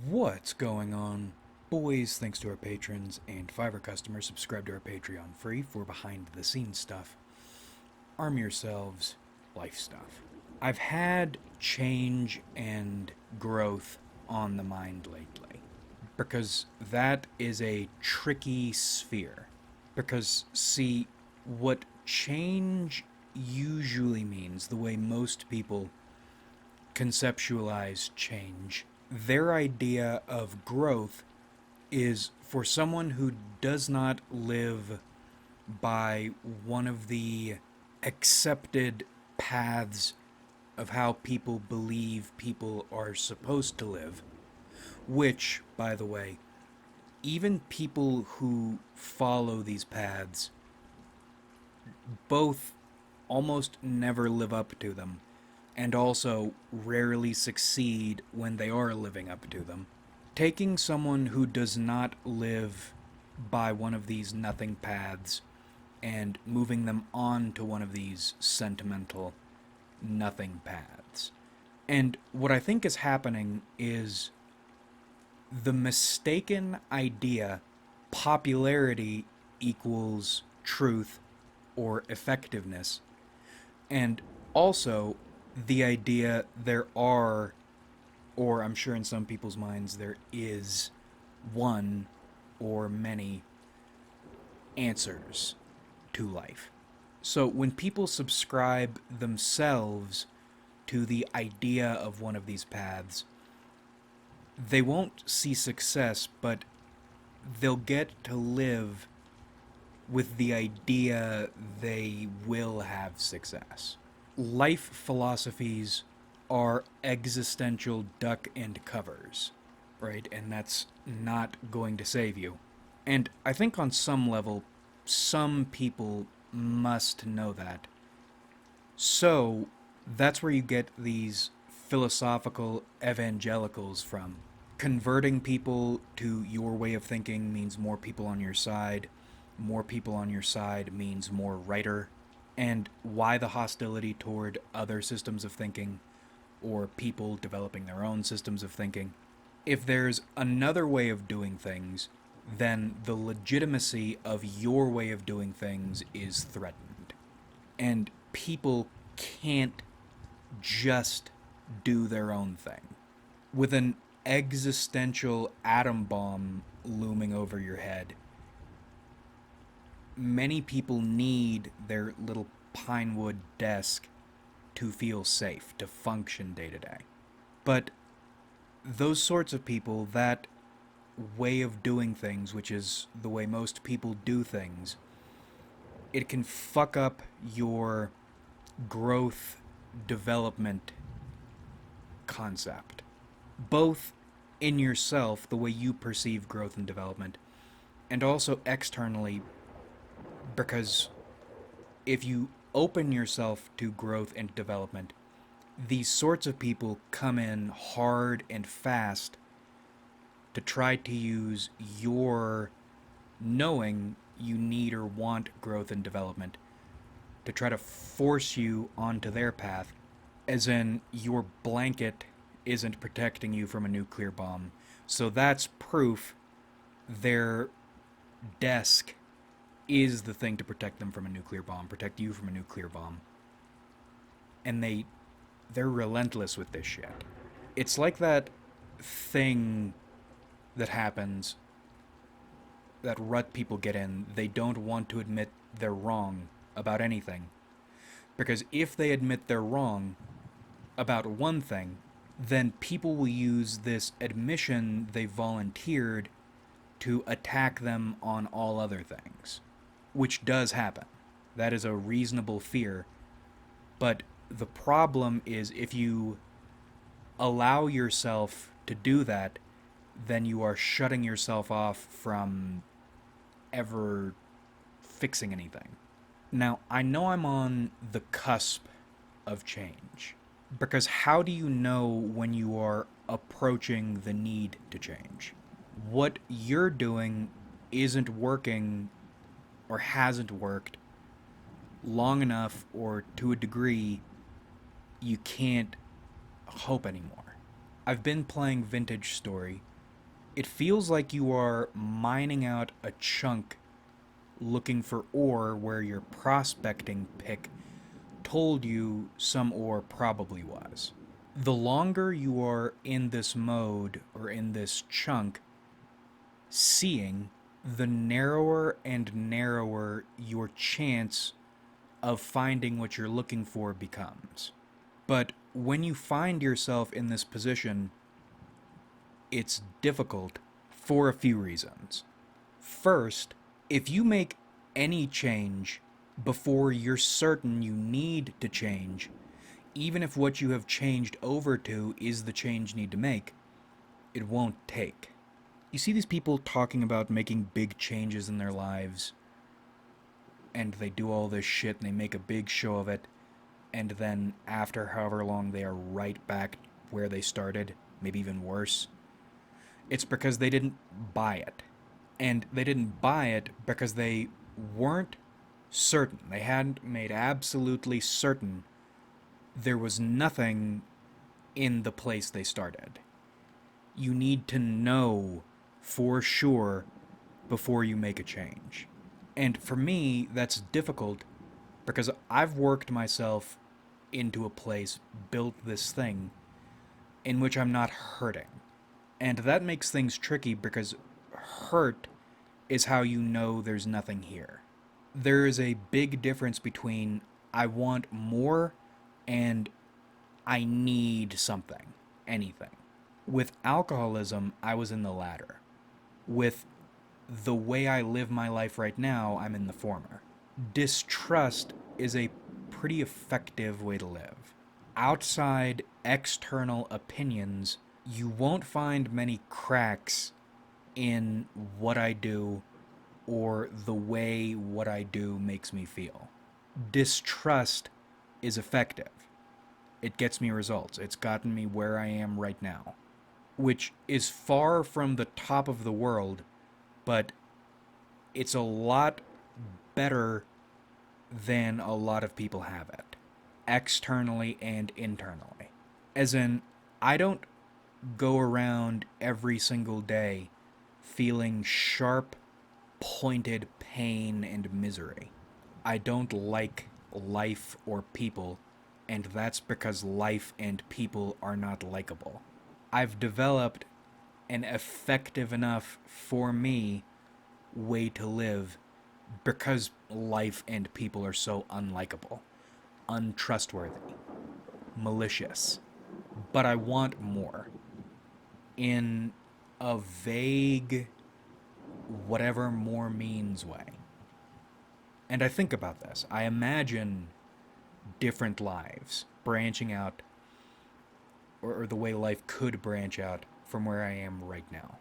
What's going on? Boys, thanks to our patrons and Fiverr customers, subscribe to our Patreon free for behind the scenes stuff. Arm yourselves, life stuff. I've had change and growth on the mind lately because that is a tricky sphere. Because, see, what change usually means, the way most people conceptualize change, their idea of growth is for someone who does not live by one of the accepted paths of how people believe people are supposed to live, which, by the way, even people who follow these paths both almost never live up to them and also rarely succeed when they are living up to them. Taking someone who does not live by one of these nothing paths and moving them on to one of these sentimental nothing paths. And what I think is happening is the mistaken idea popularity equals truth or effectiveness, and also the idea there are, or I'm sure in some people's minds there is, one or many answers to life. So when people subscribe themselves to the idea of one of these paths, they won't see success, but they'll get to live with the idea they will have success. Life philosophies are existential duck and covers, right? And that's not going to save you. And I think on some level, some people must know that. So that's where you get these philosophical evangelicals from. Converting people to your way of thinking means more people on your side. More people on your side means more writer. And why the hostility toward other systems of thinking or people developing their own systems of thinking? If there's another way of doing things, then the legitimacy of your way of doing things is threatened. And people can't just do their own thing. With an existential atom bomb looming over your head, many people need their little pine wood desk to feel safe, to function day to day. But those sorts of people, that way of doing things, which is the way most people do things, it can fuck up your growth development concept. Both in yourself, the way you perceive growth and development, and also externally, because if you open yourself to growth and development, these sorts of people come in hard and fast to try to use your knowing you need or want growth and development to try to force you onto their path, as in your blanket isn't protecting you from a nuclear bomb. So that's proof their desk is the thing to protect them from a nuclear bomb, protect you from a nuclear bomb. And they're relentless with this shit. It's like that thing that happens, that rut people get in. They don't want to admit they're wrong about anything. Because if they admit they're wrong about one thing, then people will use this admission they volunteered to attack them on all other things. Which does happen. That is a reasonable fear. But the problem is if you allow yourself to do that, then you are shutting yourself off from ever fixing anything. Now, I know I'm on the cusp of change. Because how do you know when you are approaching the need to change? What you're doing isn't working or hasn't worked long enough or to a degree you can't hope anymore. I've been playing Vintage Story. It feels like you are mining out a chunk looking for ore where your prospecting pick told you some ore probably was. The longer you are in this mode or in this chunk, seeing, the narrower and narrower your chance of finding what you're looking for becomes. But when you find yourself in this position, it's difficult for a few reasons. First, if you make any change before you're certain you need to change, even if what you have changed over to is the change you need to make, it won't take. You see these people talking about making big changes in their lives, and they do all this shit and they make a big show of it, and then after however long they are right back where they started, maybe even worse. It's because they didn't buy it. And they didn't buy it because they weren't certain. They hadn't made absolutely certain there was nothing in the place they started. You need to know for sure before you make a change. And for me, that's difficult because I've worked myself into a place, built this thing in which I'm not hurting. And that makes things tricky because hurt is how you know there's nothing here. There is a big difference between I want more and I need something, anything. With alcoholism, I was in the latter. With the way I live my life right now, I'm in the former. Distrust is a pretty effective way to live. Outside external opinions, you won't find many cracks in what I do or the way what I do makes me feel. Distrust is effective. It gets me results. It's gotten me where I am right now, which is far from the top of the world, but it's a lot better than a lot of people have it, externally and internally. As in, I don't go around every single day feeling sharp, pointed pain and misery. I don't like life or people, and that's because life and people are not likable. I've developed an effective enough for me way to live because life and people are so unlikable, untrustworthy, malicious. But I want more. In a vague, whatever more means way. And I think about this. I imagine different lives branching out, or the way life could branch out from where I am right now.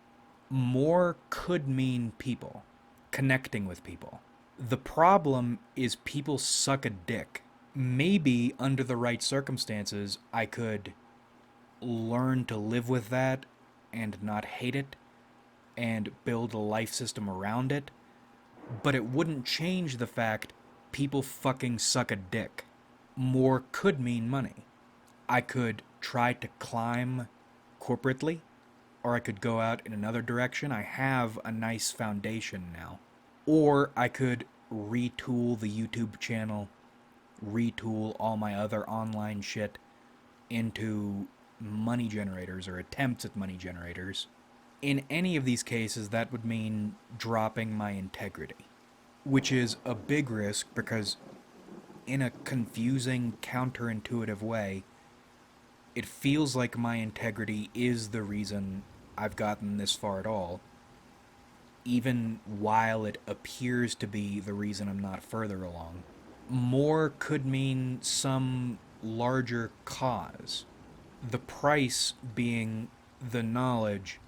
More could mean people, connecting with people. The problem is people suck a dick. Maybe under the right circumstances, I could learn to live with that and not hate it and build a life system around it, but it wouldn't change the fact people fucking suck a dick. More could mean money. I could try to climb corporately, or I could go out in another direction. I have a nice foundation now. Or I could retool the YouTube channel, retool all my other online shit into money generators or attempts at money generators. In any of these cases, that would mean dropping my integrity, which is a big risk because, in a confusing, counterintuitive way, it feels like my integrity is the reason I've gotten this far at all, even while it appears to be the reason I'm not further along. More could mean some larger cause. The price being the knowledge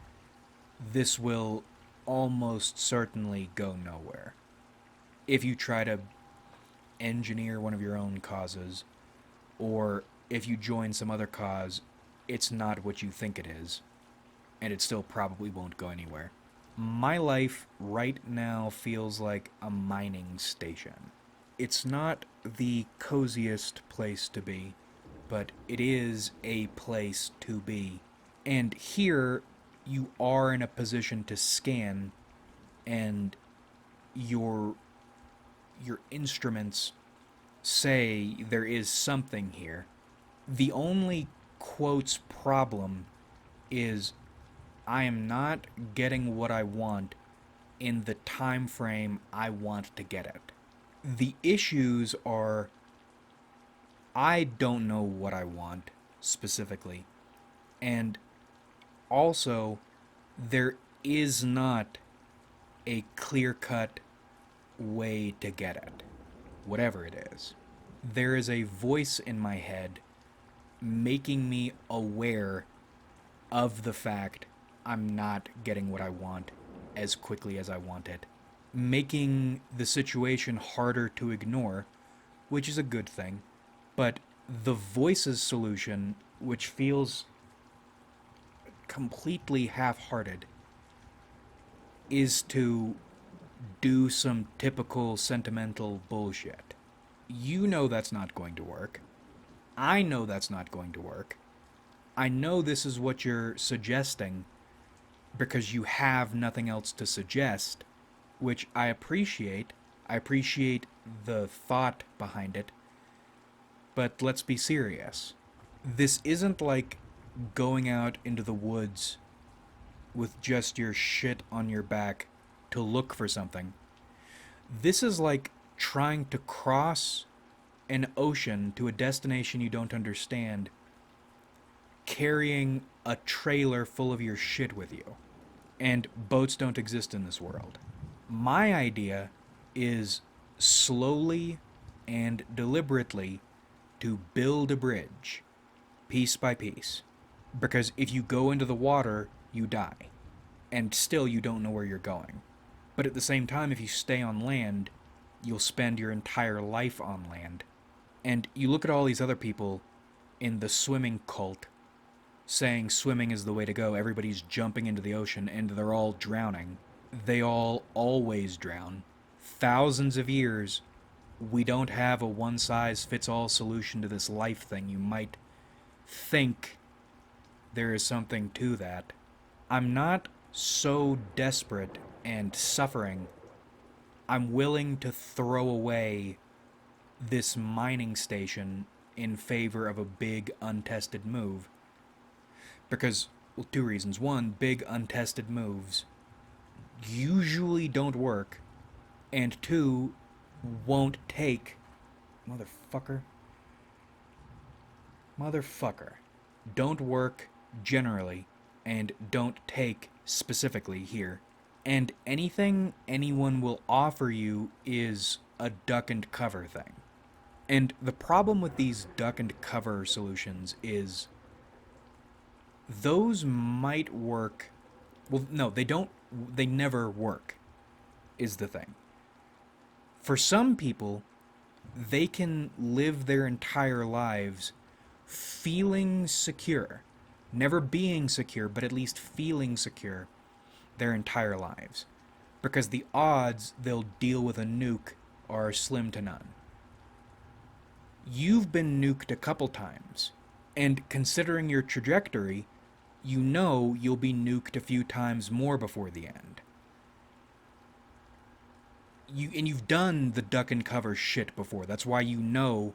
this will almost certainly go nowhere. If you try to engineer one of your own causes, or if you join some other cause, it's not what you think it is, and it still probably won't go anywhere. My life right now feels like a mining station. It's not the coziest place to be, but it is a place to be And here, you are in a position to scan, and your your instruments say there is something here. The only quotes problem is I am not getting what I want in the time frame I want to get it. The issues are I don't know what I want specifically, and also there is not a clear-cut way to get it, whatever it is. There is a voice in my head making me aware of the fact I'm not getting what I want as quickly as I want it, making the situation harder to ignore, which is a good thing. But the voice's solution, which feels completely half hearted, is to do some typical sentimental bullshit. You know that's not going to work. I know that's not going to work. I know this is what you're suggesting because you have nothing else to suggest, which I appreciate. I appreciate the thought behind it. But let's be serious. This isn't like going out into the woods with just your shit on your back to look for something. This is like trying to cross an ocean to a destination you don't understand, carrying a trailer full of your shit with you. And boats don't exist in this world. My idea is slowly and deliberately to build a bridge, piece by piece. Because if you go into the water, you die. And still you don't know where you're going. But at the same time, if you stay on land, you'll spend your entire life on land. And you look at all these other people in the swimming cult saying swimming is the way to go. Everybody's jumping into the ocean and they're all drowning. They all always drown. Thousands of years, we don't have a one-size-fits-all solution to this life thing. You might think there is something to that. I'm not so desperate and suffering. I'm willing to throw away this mining station in favor of a big untested move. Because, well, two reasons. One, big untested moves usually don't work. And two, won't take... Motherfucker. Don't work generally, and don't take specifically here. And anything anyone will offer you is a duck and cover thing. And the problem with these duck and cover solutions is those might work. Well, no, they don't. They never work, is the thing. For some people, they can live their entire lives feeling secure. Never being secure, but at least feeling secure their entire lives. Because the odds they'll deal with a nuke are slim to none. You've been nuked a couple times, and considering your trajectory, you know you'll be nuked a few times more before the end. You've done the duck and cover shit before. That's why you know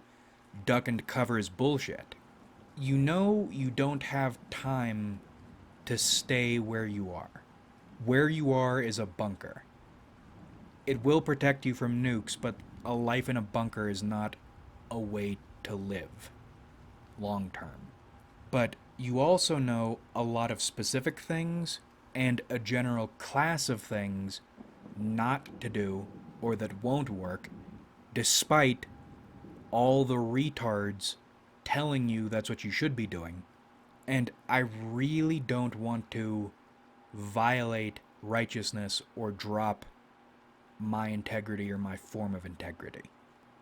duck and cover is bullshit. You know you don't have time to stay where you are. Where you are is a bunker. It will protect you from nukes, but a life in a bunker is not a way to live long term. But you also know a lot of specific things and a general class of things not to do or that won't work, despite all the retards telling you that's what you should be doing. And I really don't want to violate righteousness or drop my integrity or my form of integrity,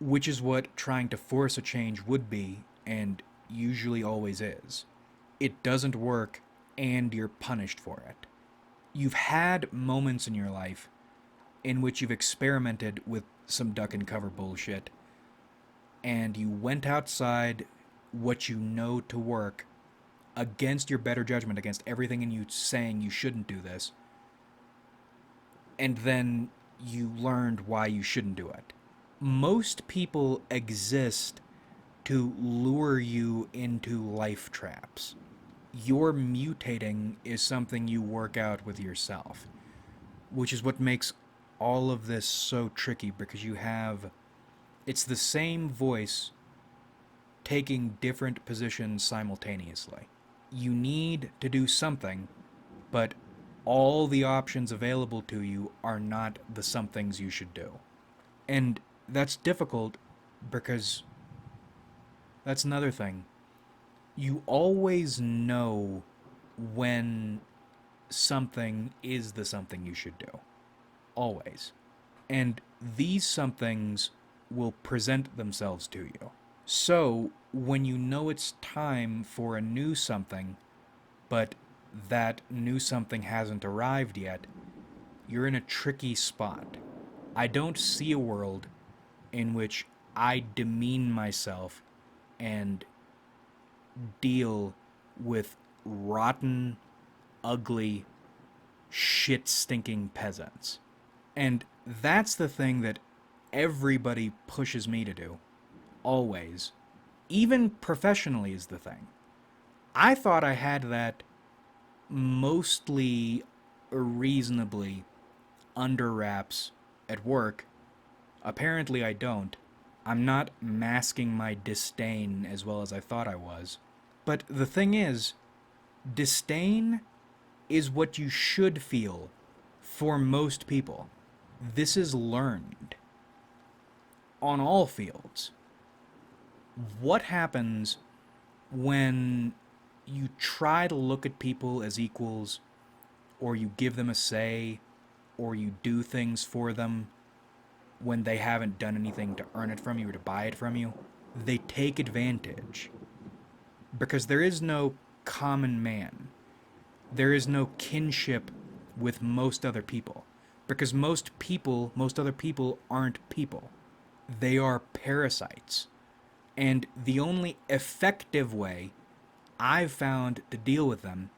which is what trying to force a change would be, and usually always is. It doesn't work, and you're punished for it. You've had moments in your life in which you've experimented with some duck and cover bullshit, and you went outside what you know to work against your better judgment, against everything in you saying you shouldn't do this, and then you learned why you shouldn't do it. Most people exist to lure you into life traps. Your mutating is something you work out with yourself, which is what makes all of this so tricky, because it's the same voice taking different positions simultaneously. You need to do something, but all the options available to you are not the somethings you should do. And that's difficult because that's another thing. You always know when something is the something you should do. Always. And these somethings will present themselves to you. So, when you know it's time for a new something, but that new something hasn't arrived yet, you're in a tricky spot. I don't see a world in which I demean myself and deal with rotten, ugly, shit stinking peasants. And that's the thing that everybody pushes me to do. Always. Even professionally is the thing. I thought I had that mostly reasonably under wraps at work. Apparently I don't. I'm not masking my disdain as well as I thought I was. But the thing is, disdain is what you should feel for most people. This is learned on all fields. What happens when you try to look at people as equals, or you give them a say, or you do things for them when they haven't done anything to earn it from you or to buy it from you? They take advantage. Because there is no common man. There is no kinship with most other people. Because most other people aren't people. They are parasites. And the only effective way I've found to deal with them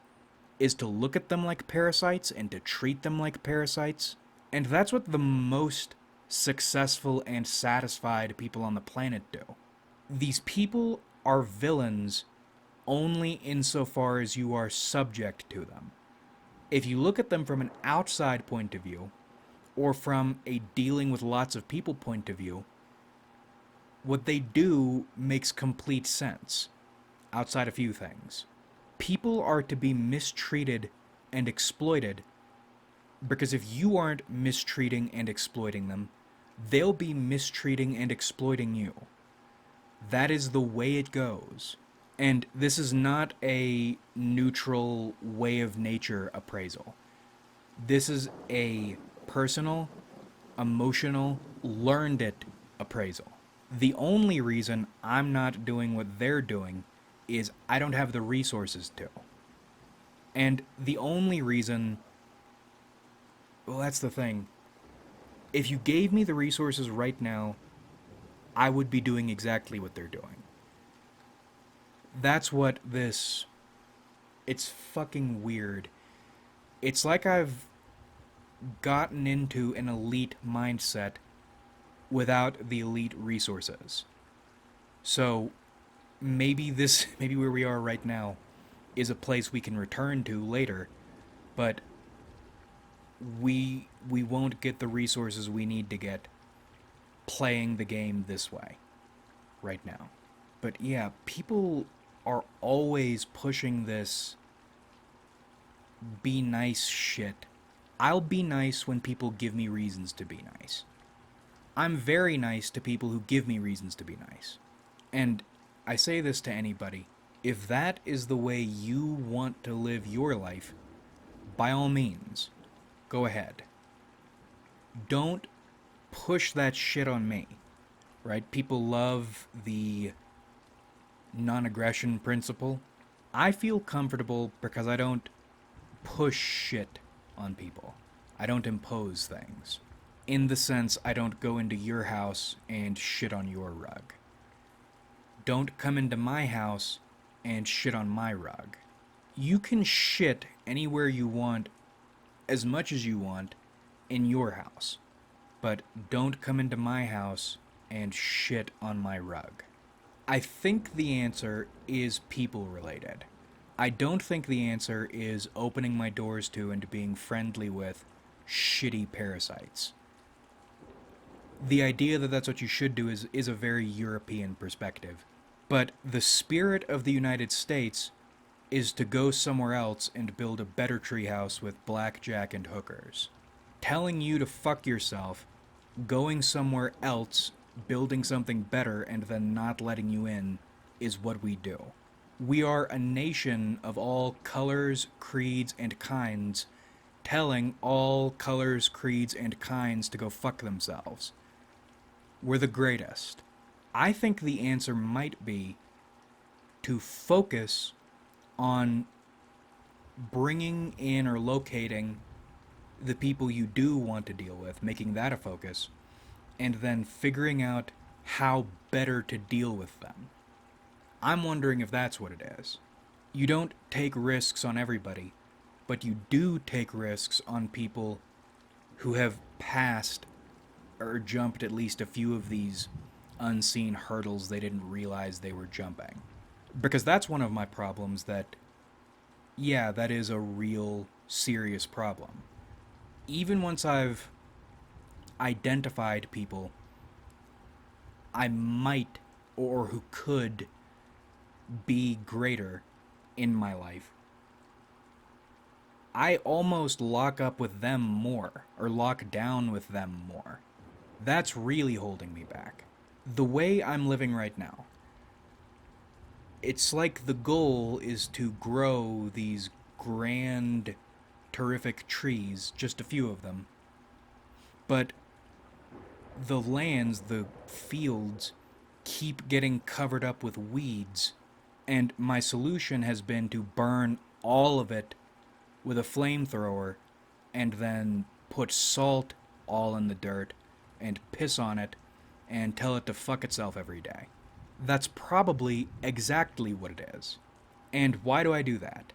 is to look at them like parasites and to treat them like parasites. And that's what the most successful and satisfied people on the planet do. These people are villains only insofar as you are subject to them. If you look at them from an outside point of view, or from a dealing with lots of people point of view, what they do makes complete sense, outside a few things. People are to be mistreated and exploited, because if you aren't mistreating and exploiting them, they'll be mistreating and exploiting you. That is the way it goes. And this is not a neutral way of nature appraisal. This is a personal, emotional, learned it appraisal. The only reason I'm not doing what they're doing is I don't have the resources to. And the only reason... Well, that's the thing. If you gave me the resources right now, I would be doing exactly what they're doing. That's what this... It's fucking weird. It's like I've gotten into an elite mindset without the elite resources. So maybe where we are right now is a place we can return to later, but we won't get the resources we need to get playing the game this way right now. But yeah, people are always pushing this be nice shit. I'll be nice when people give me reasons to be nice. I'm very nice to people who give me reasons to be nice. And I say this to anybody. If that is the way you want to live your life, by all means, go ahead. Don't push that shit on me, right? People love the non-aggression principle. I feel comfortable because I don't push shit on people. I don't impose things. In the sense, I don't go into your house and shit on your rug. Don't come into my house and shit on my rug. You can shit anywhere you want, as much as you want, in your house. But don't come into my house and shit on my rug. I think the answer is people related. I don't think the answer is opening my doors to and being friendly with shitty parasites. The idea that that's what you should do is a very European perspective. But the spirit of the United States is to go somewhere else and build a better treehouse with blackjack and hookers. Telling you to fuck yourself, going somewhere else, building something better, and then not letting you in is what we do. We are a nation of all colors, creeds, and kinds, telling all colors, creeds, and kinds to go fuck themselves. We're the greatest. I think the answer might be to focus on bringing in or locating the people you do want to deal with, making that a focus, and then figuring out how better to deal with them. I'm wondering if that's what it is. You don't take risks on everybody, but you do take risks on people who have passed or jumped at least a few of these unseen hurdles they didn't realize they were jumping. Because that's one of my problems that, yeah, that is a real serious problem. Even once I've identified people I might or who could be greater in my life, I almost lock up with them more, or lock down with them more. That's really holding me back. The way I'm living right now, it's like the goal is to grow these grand, terrific trees, just a few of them. But the lands, the fields, keep getting covered up with weeds, and my solution has been to burn all of it with a flamethrower and then put salt all in the dirt and piss on it and tell it to fuck itself every day. That's probably exactly what it is. And why do I do that?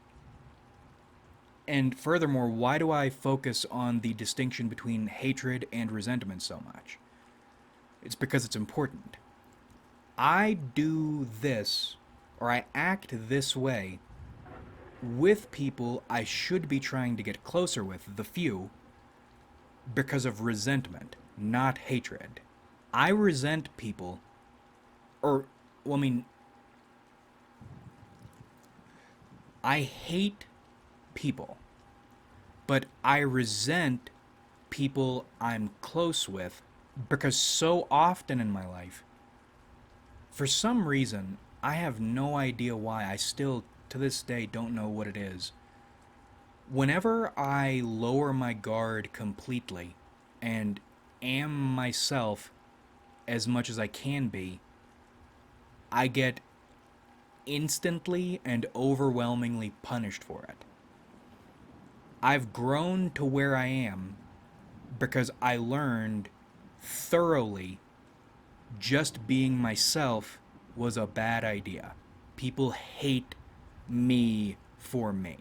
And furthermore, why do I focus on the distinction between hatred and resentment so much? It's because it's important. I do this, or I act this way, with people I should be trying to get closer with, the few, because of resentment, not hatred. I resent people, or, well, I mean, I hate people, but I resent people I'm close with because so often in my life, for some reason, I have no idea why, I still, to this day, don't know what it is. Whenever I lower my guard completely and am myself as much as I can be, I get instantly and overwhelmingly punished for it. I've grown to where I am because I learned thoroughly just being myself was a bad idea. People hate me for me.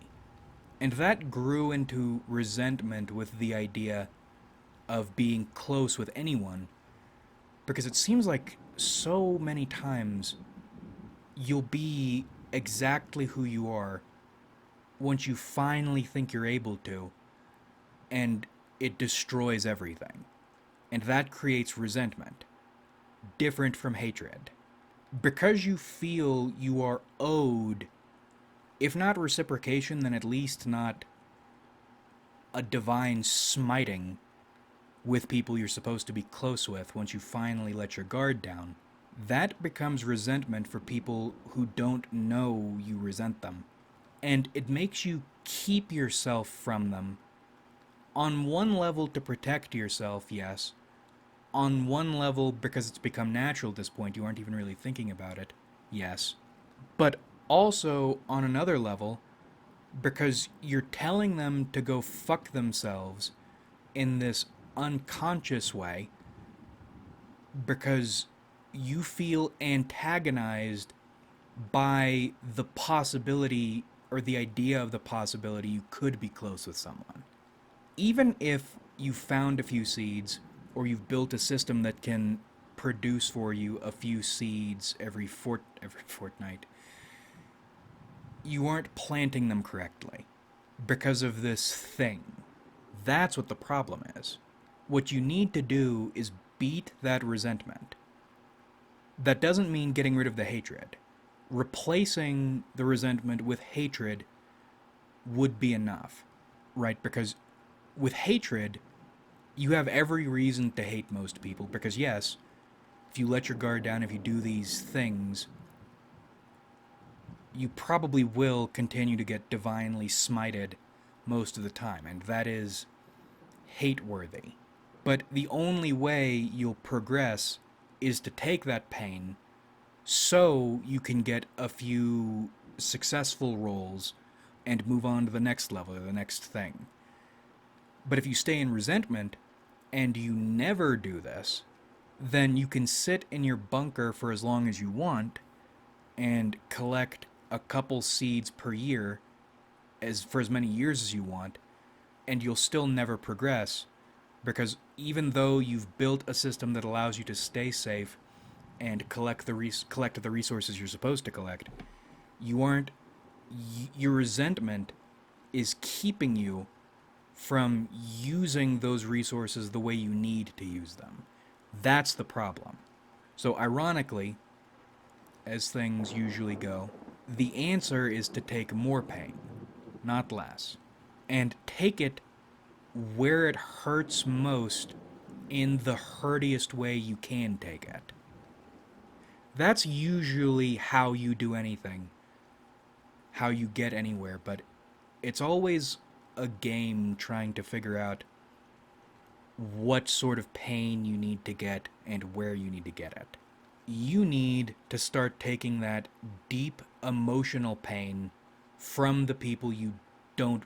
And that grew into resentment with the idea of being close with anyone, because it seems like so many times you'll be exactly who you are once you finally think you're able to, and it destroys everything. And that creates resentment, different from hatred. Because you feel you are owed, if not reciprocation, then at least not a divine smiting with people you're supposed to be close with once you finally let your guard down, that becomes resentment for people who don't know you resent them. And it makes you keep yourself from them. On one level, to protect yourself, yes. On one level, because it's become natural at this point, you aren't even really thinking about it, yes. But also, on another level, because you're telling them to go fuck themselves in this unconscious way, because you feel antagonized by the possibility, or the idea of the possibility you could be close with someone. Even if you found a few seeds, or you've built a system that can produce for you a few seeds every fortnight, you aren't planting them correctly because of this thing. That's what the problem is. What you need to do is beat that resentment. That doesn't mean getting rid of the hatred. Replacing the resentment with hatred would be enough, right? Because with hatred, you have every reason to hate most people, because yes, if you let your guard down, if you do these things, you probably will continue to get divinely smited most of the time, and that is hate-worthy. But the only way you'll progress is to take that pain so you can get a few successful rolls and move on to the next level or the next thing. But if you stay in resentment and you never do this, then you can sit in your bunker for as long as you want and collect a couple seeds per year for as many years as you want, and you'll still never progress, because even though you've built a system that allows you to stay safe and collect the resources you're supposed to collect, your resentment is keeping you from using those resources the way you need to use them. That's the problem. So ironically, as things usually go, the answer is to take more pain, not less. And take it where it hurts most in the hurtiest way you can take it. That's usually how you do anything, how you get anywhere, but it's always a game trying to figure out what sort of pain you need to get and where you need to get it. You need to start taking that deep emotional pain from the people you don't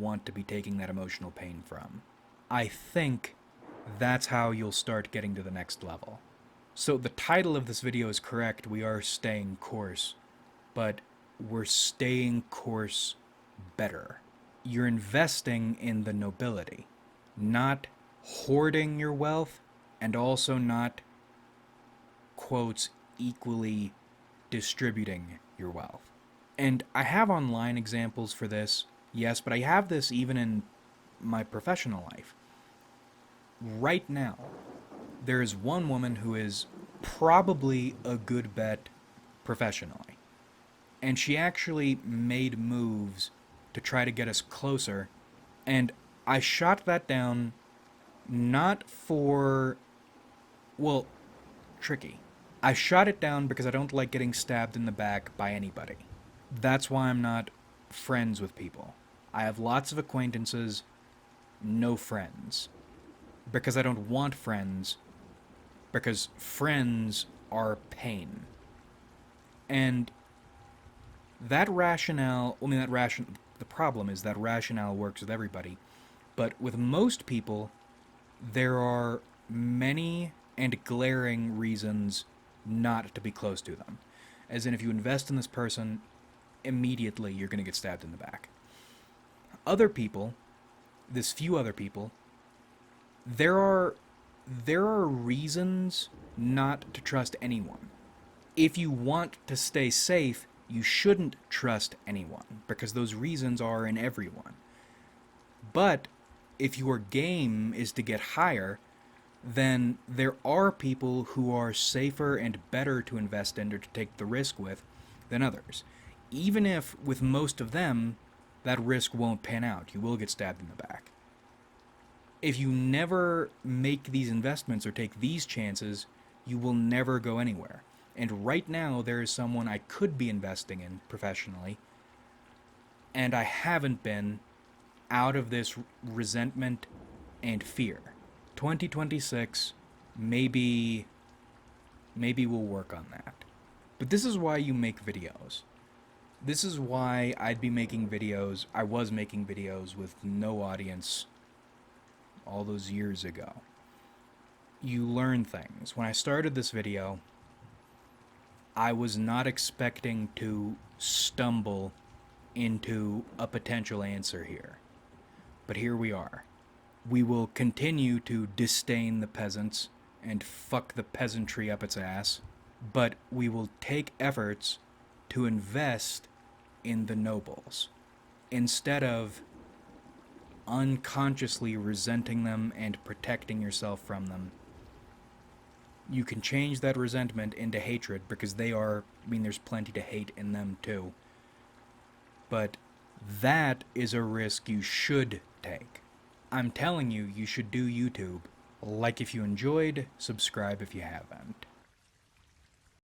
want to be taking that emotional pain from. I think that's how you'll start getting to the next level. So the title of this video is correct. We are staying course, but we're staying course better. You're investing in the nobility, not hoarding your wealth, and also not, quotes, equally distributing your wealth. And I have online examples for this, yes, but I have this even in my professional life. Right now, there is one woman who is probably a good bet professionally. And she actually made moves to try to get us closer. And I shot that down not for, well, tricky. I shot it down because I don't like getting stabbed in the back by anybody. That's why I'm not friends with people. I have lots of acquaintances, no friends. Because I don't want friends. Because friends are pain. And that rationale, the problem is that rationale works with everybody. But with most people, there are many and glaring reasons not to be close to them. As in, if you invest in this person, immediately you're going to get stabbed in the back. Other people, this few other people, there are reasons not to trust anyone. If you want to stay safe, you shouldn't trust anyone, because those reasons are in everyone. But if your game is to get higher, then there are people who are safer and better to invest in or to take the risk with than others. Even if, with most of them, that risk won't pan out. You will get stabbed in the back. If you never make these investments or take these chances, you will never go anywhere. And right now, there is someone I could be investing in professionally, and I haven't been, out of this resentment and fear. 2026, maybe we'll work on that. But this is why you make videos. This is why I'd be making videos. I was making videos with no audience all those years ago. You learn things. When I started this video, I was not expecting to stumble into a potential answer here. But here we are. We will continue to disdain the peasants and fuck the peasantry up its ass, but we will take efforts to invest in the nobles instead of unconsciously resenting them and protecting yourself from them. You can change that resentment into hatred because they are, I mean, there's plenty to hate in them too. But that is a risk you should take. I'm telling you, you should do YouTube. Like if you enjoyed, subscribe if you haven't.